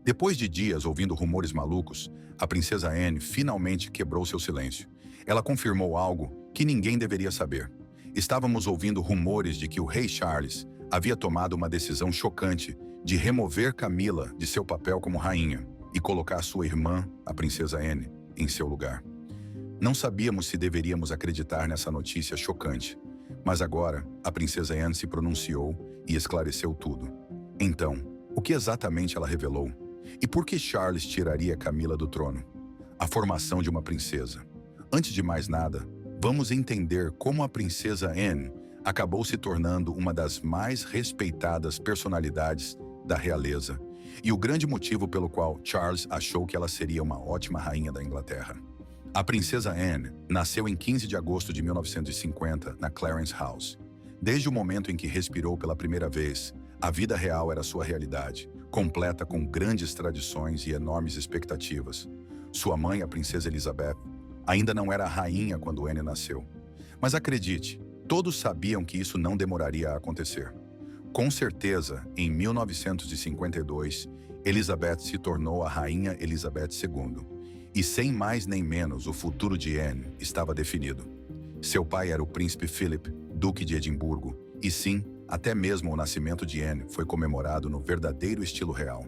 Depois de dias ouvindo rumores malucos, a princesa Anne finalmente quebrou seu silêncio. Ela confirmou algo que ninguém deveria saber. Estávamos ouvindo rumores de que o rei Charles havia tomado uma decisão chocante de remover Camila de seu papel como rainha e colocar sua irmã, a princesa Anne, em seu lugar. Não sabíamos se deveríamos acreditar nessa notícia chocante, mas agora a princesa Anne se pronunciou e esclareceu tudo. Então, o que exatamente ela revelou? E por que Charles tiraria Camila do trono? A formação de uma princesa. Antes de mais nada, vamos entender como a princesa Anne acabou se tornando uma das mais respeitadas personalidades da realeza e o grande motivo pelo qual Charles achou que ela seria uma ótima rainha da Inglaterra. A princesa Anne nasceu em 15 de agosto de 1950 na Clarence House. Desde o momento em que respirou pela primeira vez, a vida real era sua realidade, completa com grandes tradições e enormes expectativas. Sua mãe, a princesa Elizabeth, ainda não era rainha quando Anne nasceu. Mas acredite, todos sabiam que isso não demoraria a acontecer. Com certeza, em 1952, Elizabeth se tornou a rainha Elizabeth II. E sem mais nem menos, o futuro de Anne estava definido. Seu pai era o príncipe Philip, duque de Edimburgo, e sim, até mesmo o nascimento de Anne foi comemorado no verdadeiro estilo real.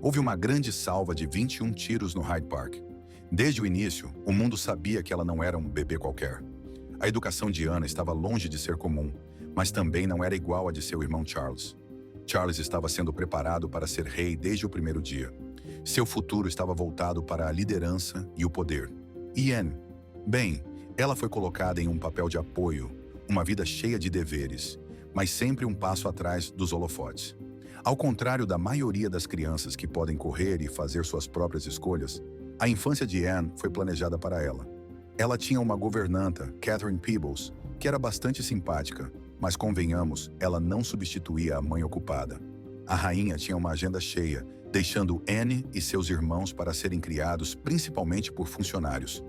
Houve uma grande salva de 21 tiros no Hyde Park. Desde o início, o mundo sabia que ela não era um bebê qualquer. A educação de Anne estava longe de ser comum, mas também não era igual à de seu irmão Charles. Charles estava sendo preparado para ser rei desde o primeiro dia. Seu futuro estava voltado para a liderança e o poder. E Anne? Bem, ela foi colocada em um papel de apoio, uma vida cheia de deveres, mas sempre um passo atrás dos holofotes. Ao contrário da maioria das crianças que podem correr e fazer suas próprias escolhas, a infância de Anne foi planejada para ela. Ela tinha uma governanta, Catherine Peebles, que era bastante simpática, mas convenhamos, ela não substituía a mãe ocupada. A rainha tinha uma agenda cheia, deixando Anne e seus irmãos para serem criados principalmente por funcionários.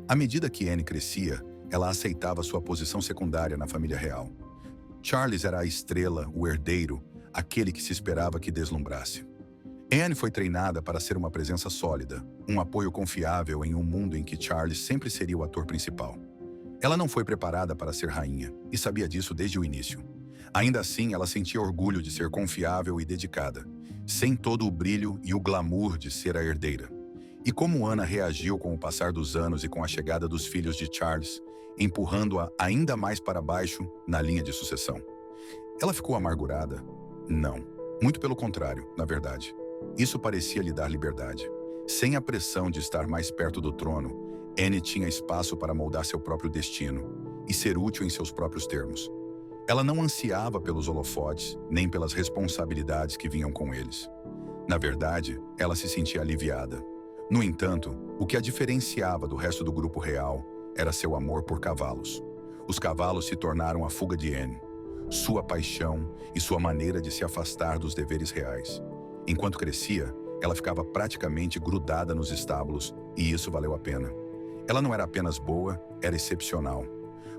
À medida que Anne crescia, ela aceitava sua posição secundária na família real. Charles era a estrela, o herdeiro, aquele que se esperava que deslumbrasse. Anne foi treinada para ser uma presença sólida, um apoio confiável em um mundo em que Charles sempre seria o ator principal. Ela não foi preparada para ser rainha, e sabia disso desde o início. Ainda assim, ela sentia orgulho de ser confiável e dedicada, sem todo o brilho e o glamour de ser a herdeira. E como Ana reagiu com o passar dos anos e com a chegada dos filhos de Charles, empurrando-a ainda mais para baixo na linha de sucessão. Ela ficou amargurada? Não. Muito pelo contrário, na verdade. Isso parecia lhe dar liberdade. Sem a pressão de estar mais perto do trono, Anne tinha espaço para moldar seu próprio destino e ser útil em seus próprios termos. Ela não ansiava pelos holofotes, nem pelas responsabilidades que vinham com eles. Na verdade, ela se sentia aliviada. No entanto, o que a diferenciava do resto do grupo real era seu amor por cavalos. Os cavalos se tornaram a fuga de Anne, sua paixão e sua maneira de se afastar dos deveres reais. Enquanto crescia, ela ficava praticamente grudada nos estábulos, e isso valeu a pena. Ela não era apenas boa, era excepcional.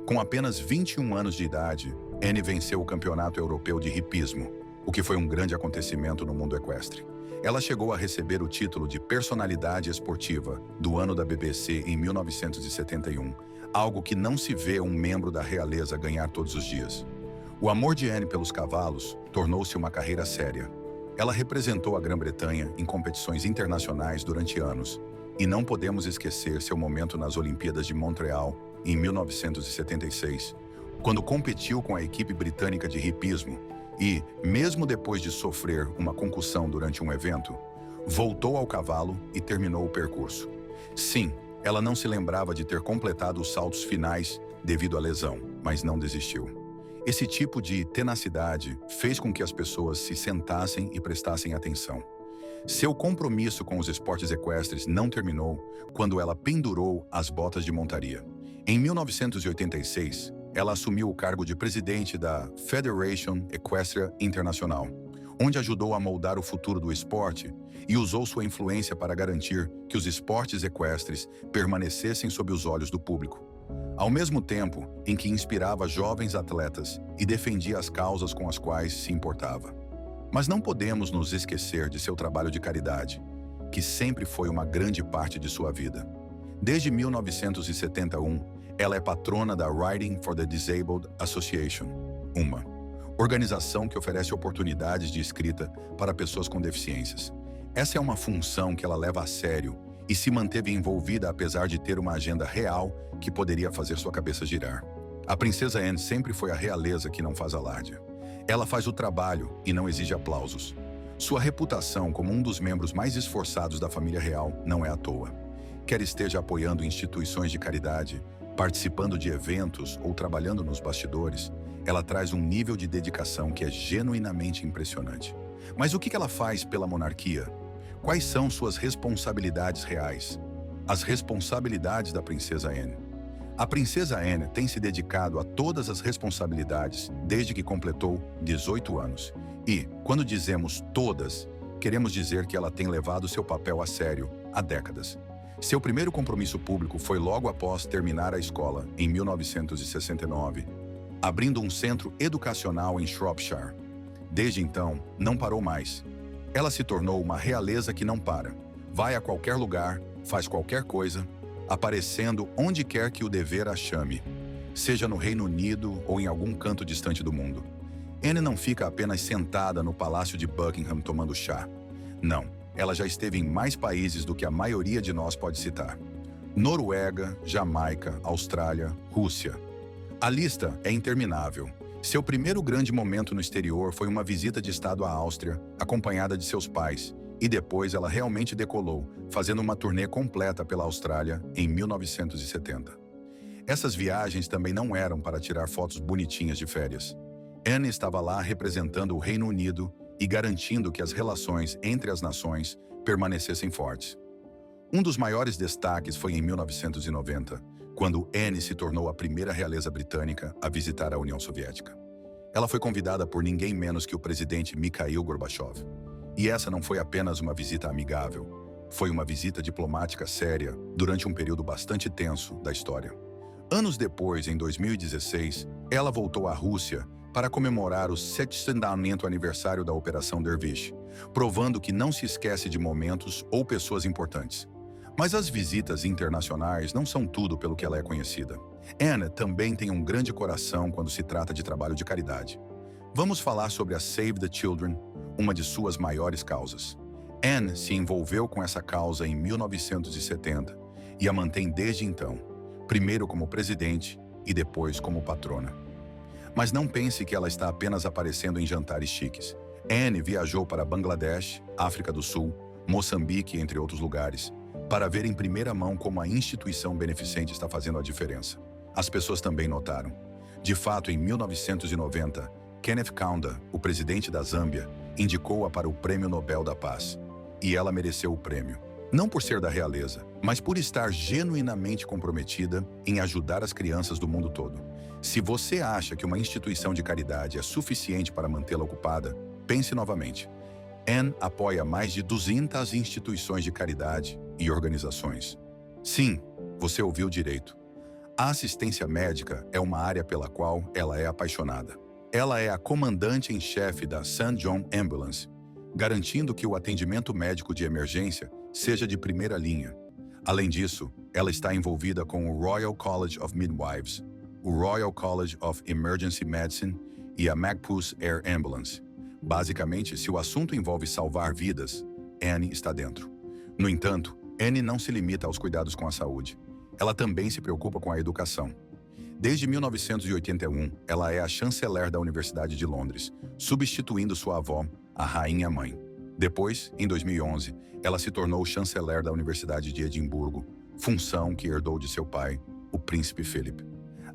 Com apenas 21 anos de idade, Anne venceu o Campeonato Europeu de Hipismo, o que foi um grande acontecimento no mundo equestre. Ela chegou a receber o título de Personalidade Esportiva do ano da BBC em 1971, algo que não se vê um membro da realeza ganhar todos os dias. O amor de Anne pelos cavalos tornou-se uma carreira séria. Ela representou a Grã-Bretanha em competições internacionais durante anos, e não podemos esquecer seu momento nas Olimpíadas de Montreal, em 1976, quando competiu com a equipe britânica de hipismo e, mesmo depois de sofrer uma concussão durante um evento, voltou ao cavalo e terminou o percurso. Sim, ela não se lembrava de ter completado os saltos finais devido à lesão, mas não desistiu. Esse tipo de tenacidade fez com que as pessoas se sentassem e prestassem atenção. Seu compromisso com os esportes equestres não terminou quando ela pendurou as botas de montaria. Em 1986, ela assumiu o cargo de presidente da Federation Equestria Internacional, onde ajudou a moldar o futuro do esporte e usou sua influência para garantir que os esportes equestres permanecessem sob os olhos do público. Ao mesmo tempo em que inspirava jovens atletas e defendia as causas com as quais se importava. Mas não podemos nos esquecer de seu trabalho de caridade, que sempre foi uma grande parte de sua vida. Desde 1971, ela é patrona da Writing for the Disabled Association, uma organização que oferece oportunidades de escrita para pessoas com deficiências. Essa é uma função que ela leva a sério e se manteve envolvida apesar de ter uma agenda real que poderia fazer sua cabeça girar. A princesa Anne sempre foi a realeza que não faz alarde. Ela faz o trabalho e não exige aplausos. Sua reputação como um dos membros mais esforçados da família real não é à toa. Quer esteja apoiando instituições de caridade, participando de eventos ou trabalhando nos bastidores, ela traz um nível de dedicação que é genuinamente impressionante. Mas o que ela faz pela monarquia? Quais são suas responsabilidades reais? As responsabilidades da princesa Anne. A princesa Anne tem se dedicado a todas as responsabilidades desde que completou 18 anos. E, quando dizemos todas, queremos dizer que ela tem levado seu papel a sério há décadas. Seu primeiro compromisso público foi logo após terminar a escola, em 1969, abrindo um centro educacional em Shropshire. Desde então, não parou mais. Ela se tornou uma realeza que não para. Vai a qualquer lugar, faz qualquer coisa, aparecendo onde quer que o dever a chame, seja no Reino Unido ou em algum canto distante do mundo. Anne não fica apenas sentada no Palácio de Buckingham tomando chá. Não, ela já esteve em mais países do que a maioria de nós pode citar. Noruega, Jamaica, Austrália, Rússia. A lista é interminável. Seu primeiro grande momento no exterior foi uma visita de estado à Áustria, acompanhada de seus pais, e depois ela realmente decolou, fazendo uma turnê completa pela Austrália em 1970. Essas viagens também não eram para tirar fotos bonitinhas de férias. Anne estava lá representando o Reino Unido e garantindo que as relações entre as nações permanecessem fortes. Um dos maiores destaques foi em 1990, quando Anne se tornou a primeira realeza britânica a visitar a União Soviética. Ela foi convidada por ninguém menos que o presidente Mikhail Gorbachev. E essa não foi apenas uma visita amigável, foi uma visita diplomática séria durante um período bastante tenso da história. Anos depois, em 2016, ela voltou à Rússia para comemorar o 70º aniversário da Operação Dervish, provando que não se esquece de momentos ou pessoas importantes. Mas as visitas internacionais não são tudo pelo que ela é conhecida. Anne também tem um grande coração quando se trata de trabalho de caridade. Vamos falar sobre a Save the Children, uma de suas maiores causas. Anne se envolveu com essa causa em 1970 e a mantém desde então, primeiro como presidente e depois como patrona. Mas não pense que ela está apenas aparecendo em jantares chiques. Anne viajou para Bangladesh, África do Sul, Moçambique, entre outros lugares, para ver em primeira mão como a instituição beneficente está fazendo a diferença. As pessoas também notaram. De fato, em 1990, Kenneth Kaunda, o presidente da Zâmbia, indicou-a para o Prêmio Nobel da Paz. E ela mereceu o prêmio. Não por ser da realeza, mas por estar genuinamente comprometida em ajudar as crianças do mundo todo. Se você acha que uma instituição de caridade é suficiente para mantê-la ocupada, pense novamente. Anne apoia mais de 200 instituições de caridade e organizações. Sim, você ouviu direito. A assistência médica é uma área pela qual ela é apaixonada. Ela é a comandante em chefe da St. John Ambulance, garantindo que o atendimento médico de emergência seja de primeira linha. Além disso, ela está envolvida com o Royal College of Midwives, o Royal College of Emergency Medicine e a Magpus Air Ambulance. Basicamente, se o assunto envolve salvar vidas, Anne está dentro. No entanto, Anne não se limita aos cuidados com a saúde. Ela também se preocupa com a educação. Desde 1981, ela é a chanceler da Universidade de Londres, substituindo sua avó, a Rainha Mãe. Depois, em 2011, ela se tornou chanceler da Universidade de Edimburgo, função que herdou de seu pai, o Príncipe Philip.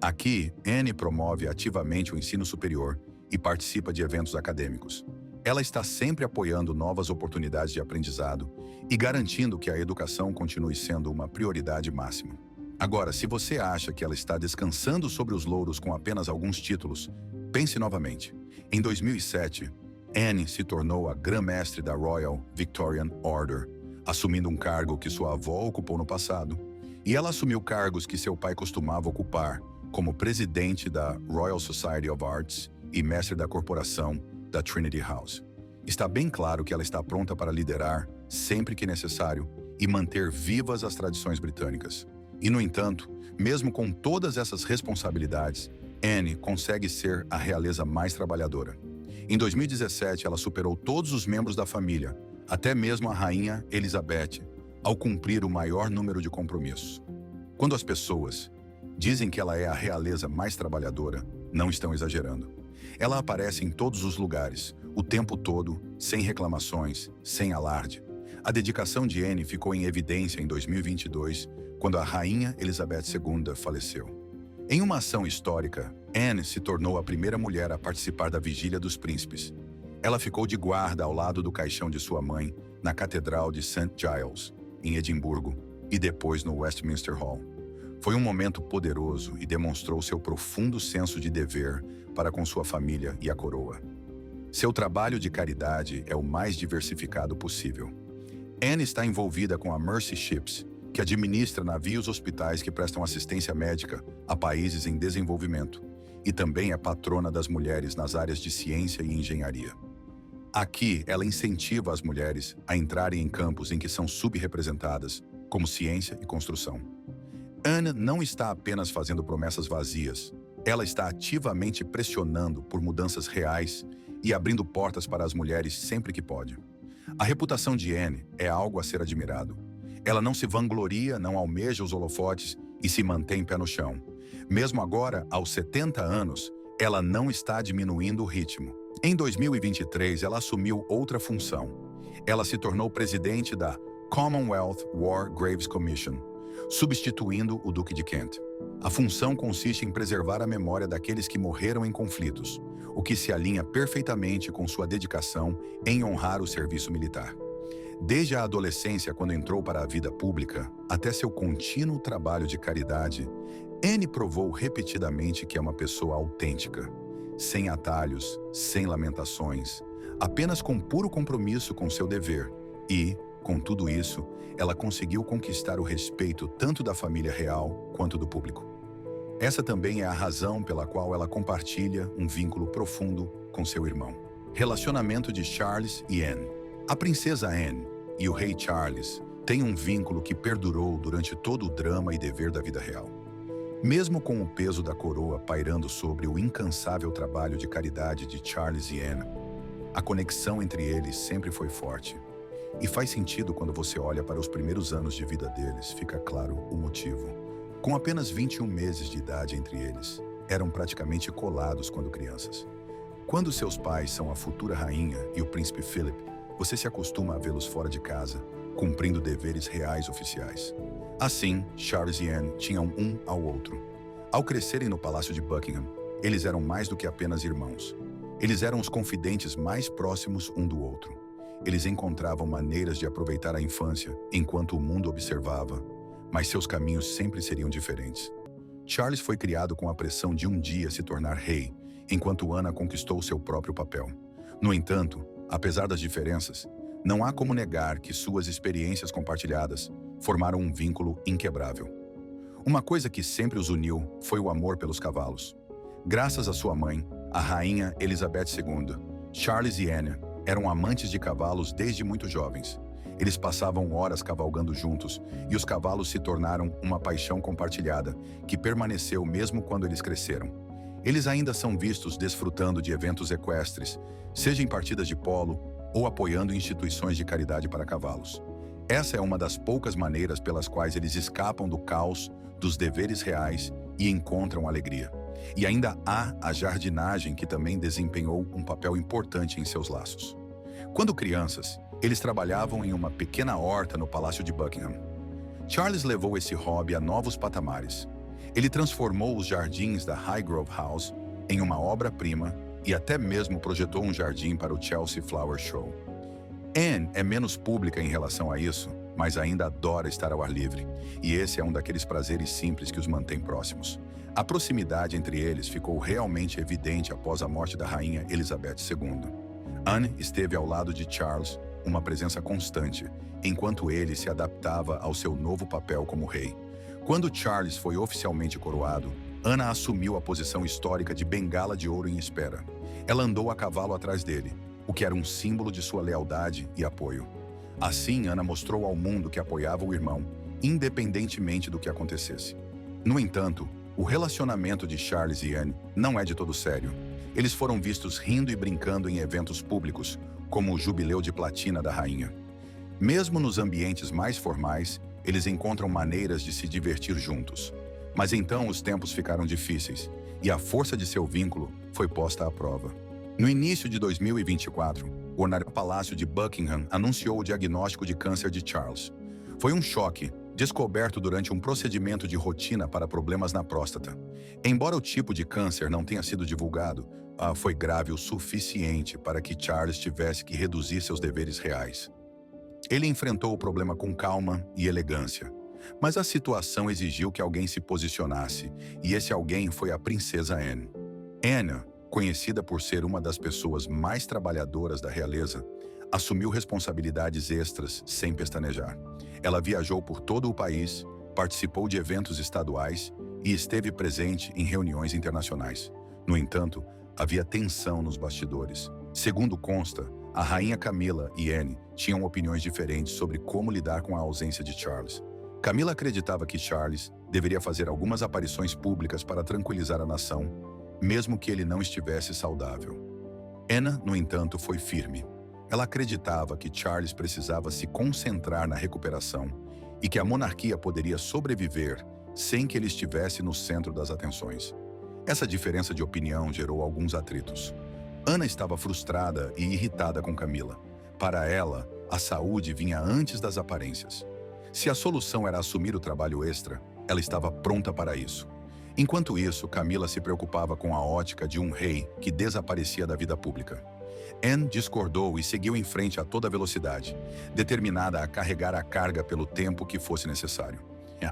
Aqui, Anne promove ativamente o ensino superior e participa de eventos acadêmicos. Ela está sempre apoiando novas oportunidades de aprendizado e garantindo que a educação continue sendo uma prioridade máxima. Agora, se você acha que ela está descansando sobre os louros com apenas alguns títulos, pense novamente. Em 2007, Anne se tornou a Grã-Mestre da Royal Victorian Order, assumindo um cargo que sua avó ocupou no passado. E ela assumiu cargos que seu pai costumava ocupar, como presidente da Royal Society of Arts e mestre da corporação da Trinity House. Está bem claro que ela está pronta para liderar, sempre que necessário, e manter vivas as tradições britânicas. E, no entanto, mesmo com todas essas responsabilidades, Anne consegue ser a realeza mais trabalhadora. Em 2017, ela superou todos os membros da família, até mesmo a rainha Elizabeth, ao cumprir o maior número de compromissos. Quando as pessoas dizem que ela é a realeza mais trabalhadora, não estão exagerando. Ela aparece em todos os lugares, o tempo todo, sem reclamações, sem alarde. A dedicação de Anne ficou em evidência em 2022, quando a rainha Elizabeth II faleceu. Em uma ação histórica, Anne se tornou a primeira mulher a participar da Vigília dos Príncipes. Ela ficou de guarda ao lado do caixão de sua mãe, na Catedral de St. Giles, em Edimburgo, e depois no Westminster Hall. Foi um momento poderoso e demonstrou seu profundo senso de dever para com sua família e a coroa. Seu trabalho de caridade é o mais diversificado possível. Anne está envolvida com a Mercy Ships, que administra navios hospitais que prestam assistência médica a países em desenvolvimento, e também é patrona das mulheres nas áreas de ciência e engenharia. Aqui, ela incentiva as mulheres a entrarem em campos em que são subrepresentadas, como ciência e construção. Anne não está apenas fazendo promessas vazias, ela está ativamente pressionando por mudanças reais e abrindo portas para as mulheres sempre que pode. A reputação de Anne é algo a ser admirado. Ela não se vangloria, não almeja os holofotes e se mantém pé no chão. Mesmo agora, aos 70 anos, ela não está diminuindo o ritmo. Em 2023, ela assumiu outra função. Ela se tornou presidente da Commonwealth War Graves Commission, substituindo o Duque de Kent. A função consiste em preservar a memória daqueles que morreram em conflitos, o que se alinha perfeitamente com sua dedicação em honrar o serviço militar. Desde a adolescência, quando entrou para a vida pública, até seu contínuo trabalho de caridade, Anne provou repetidamente que é uma pessoa autêntica, sem atalhos, sem lamentações, apenas com puro compromisso com seu dever e, com tudo isso, ela conseguiu conquistar o respeito tanto da família real quanto do público. Essa também é a razão pela qual ela compartilha um vínculo profundo com seu irmão. Relacionamento de Charles e Anne. A princesa Anne e o rei Charles têm um vínculo que perdurou durante todo o drama e dever da vida real. Mesmo com o peso da coroa pairando sobre o incansável trabalho de caridade de Charles e Anne, a conexão entre eles sempre foi forte. E faz sentido quando você olha para os primeiros anos de vida deles, fica claro o motivo. Com apenas 21 meses de idade entre eles, eram praticamente colados quando crianças. Quando seus pais são a futura rainha e o príncipe Philip, você se acostuma a vê-los fora de casa, cumprindo deveres reais oficiais. Assim, Charles e Anne tinham um ao outro. Ao crescerem no Palácio de Buckingham, eles eram mais do que apenas irmãos. Eles eram os confidentes mais próximos um do outro. Eles encontravam maneiras de aproveitar a infância enquanto o mundo observava, mas seus caminhos sempre seriam diferentes. Charles foi criado com a pressão de um dia se tornar rei, enquanto Ana conquistou seu próprio papel. No entanto, apesar das diferenças, não há como negar que suas experiências compartilhadas formaram um vínculo inquebrável. Uma coisa que sempre os uniu foi o amor pelos cavalos. Graças à sua mãe, a rainha Elizabeth II, Charles e Anne eram amantes de cavalos desde muito jovens. Eles passavam horas cavalgando juntos e os cavalos se tornaram uma paixão compartilhada que permaneceu mesmo quando eles cresceram. Eles ainda são vistos desfrutando de eventos equestres, seja em partidas de polo ou apoiando instituições de caridade para cavalos. Essa é uma das poucas maneiras pelas quais eles escapam do caos, dos deveres reais e encontram alegria. E ainda há a jardinagem, que também desempenhou um papel importante em seus laços. Quando crianças, eles trabalhavam em uma pequena horta no Palácio de Buckingham. Charles levou esse hobby a novos patamares. Ele transformou os jardins da Highgrove House em uma obra-prima e até mesmo projetou um jardim para o Chelsea Flower Show. Anne é menos pública em relação a isso, mas ainda adora estar ao ar livre, e esse é um daqueles prazeres simples que os mantém próximos. A proximidade entre eles ficou realmente evidente após a morte da rainha Elizabeth II. Anne esteve ao lado de Charles, uma presença constante, enquanto ele se adaptava ao seu novo papel como rei. Quando Charles foi oficialmente coroado, Ana assumiu a posição histórica de bengala de ouro em espera. Ela andou a cavalo atrás dele, o que era um símbolo de sua lealdade e apoio. Assim, Ana mostrou ao mundo que apoiava o irmão, independentemente do que acontecesse. No entanto, o relacionamento de Charles e Anne não é de todo sério. Eles foram vistos rindo e brincando em eventos públicos, como o Jubileu de Platina da Rainha. Mesmo nos ambientes mais formais, eles encontram maneiras de se divertir juntos. Mas então os tempos ficaram difíceis, e a força de seu vínculo foi posta à prova. No início de 2024, o Palácio de Buckingham anunciou o diagnóstico de câncer de Charles. Foi um choque, descoberto durante um procedimento de rotina para problemas na próstata. Embora o tipo de câncer não tenha sido divulgado, foi grave o suficiente para que Charles tivesse que reduzir seus deveres reais. Ele enfrentou o problema com calma e elegância, mas a situação exigiu que alguém se posicionasse, e esse alguém foi a princesa Anne. Anne, conhecida por ser uma das pessoas mais trabalhadoras da realeza, assumiu responsabilidades extras sem pestanejar. Ela viajou por todo o país, participou de eventos estaduais e esteve presente em reuniões internacionais. No entanto, havia tensão nos bastidores. Segundo consta, a rainha Camila e Anne tinham opiniões diferentes sobre como lidar com a ausência de Charles. Camila acreditava que Charles deveria fazer algumas aparições públicas para tranquilizar a nação, mesmo que ele não estivesse saudável. Anne, no entanto, foi firme. Ela acreditava que Charles precisava se concentrar na recuperação e que a monarquia poderia sobreviver sem que ele estivesse no centro das atenções. Essa diferença de opinião gerou alguns atritos. Ana estava frustrada e irritada com Camila. Para ela, a saúde vinha antes das aparências. Se a solução era assumir o trabalho extra, ela estava pronta para isso. Enquanto isso, Camila se preocupava com a ótica de um rei que desaparecia da vida pública. Anne discordou e seguiu em frente a toda velocidade, determinada a carregar a carga pelo tempo que fosse necessário.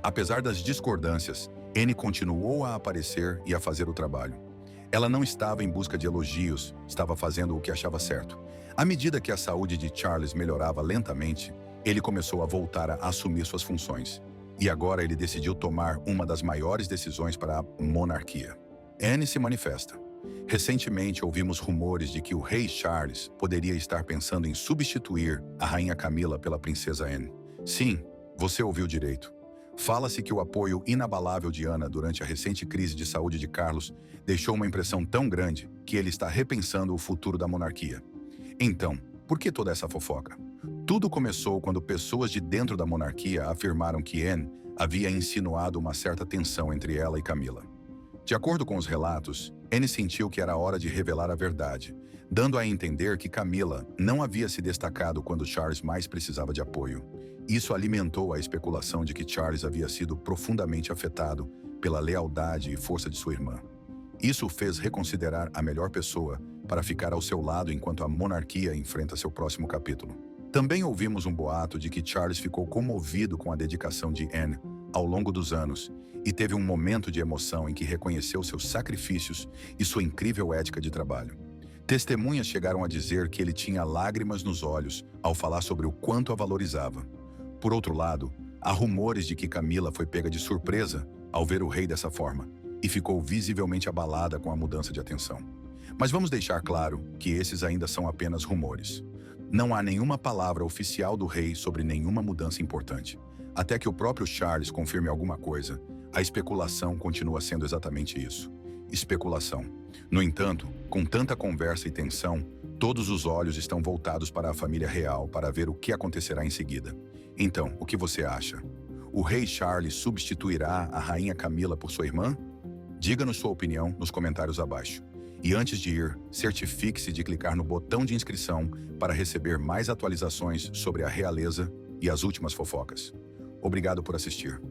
Apesar das discordâncias, Anne continuou a aparecer e a fazer o trabalho. Ela não estava em busca de elogios, estava fazendo o que achava certo. À medida que a saúde de Charles melhorava lentamente, ele começou a voltar a assumir suas funções. E agora ele decidiu tomar uma das maiores decisões para a monarquia. Anne se manifesta. Recentemente ouvimos rumores de que o rei Charles poderia estar pensando em substituir a rainha Camila pela princesa Anne. Sim, você ouviu direito. Fala-se que o apoio inabalável de Ana durante a recente crise de saúde de Carlos deixou uma impressão tão grande que ele está repensando o futuro da monarquia. Então, por que toda essa fofoca? Tudo começou quando pessoas de dentro da monarquia afirmaram que Anne havia insinuado uma certa tensão entre ela e Camila. De acordo com os relatos, Anne sentiu que era hora de revelar a verdade, dando a entender que Camila não havia se destacado quando Charles mais precisava de apoio. Isso alimentou a especulação de que Charles havia sido profundamente afetado pela lealdade e força de sua irmã. Isso o fez reconsiderar a melhor pessoa para ficar ao seu lado enquanto a monarquia enfrenta seu próximo capítulo. Também ouvimos um boato de que Charles ficou comovido com a dedicação de Anne ao longo dos anos e teve um momento de emoção em que reconheceu seus sacrifícios e sua incrível ética de trabalho. Testemunhas chegaram a dizer que ele tinha lágrimas nos olhos ao falar sobre o quanto a valorizava. Por outro lado, há rumores de que Camila foi pega de surpresa ao ver o rei dessa forma e ficou visivelmente abalada com a mudança de atenção. Mas vamos deixar claro que esses ainda são apenas rumores. Não há nenhuma palavra oficial do rei sobre nenhuma mudança importante. Até que o próprio Charles confirme alguma coisa, a especulação continua sendo exatamente isso: especulação. No entanto, com tanta conversa e tensão, todos os olhos estão voltados para a família real para ver o que acontecerá em seguida. Então, o que você acha? O rei Charles substituirá a rainha Camila por sua irmã? Diga-nos sua opinião nos comentários abaixo. E antes de ir, certifique-se de clicar no botão de inscrição para receber mais atualizações sobre a realeza e as últimas fofocas. Obrigado por assistir.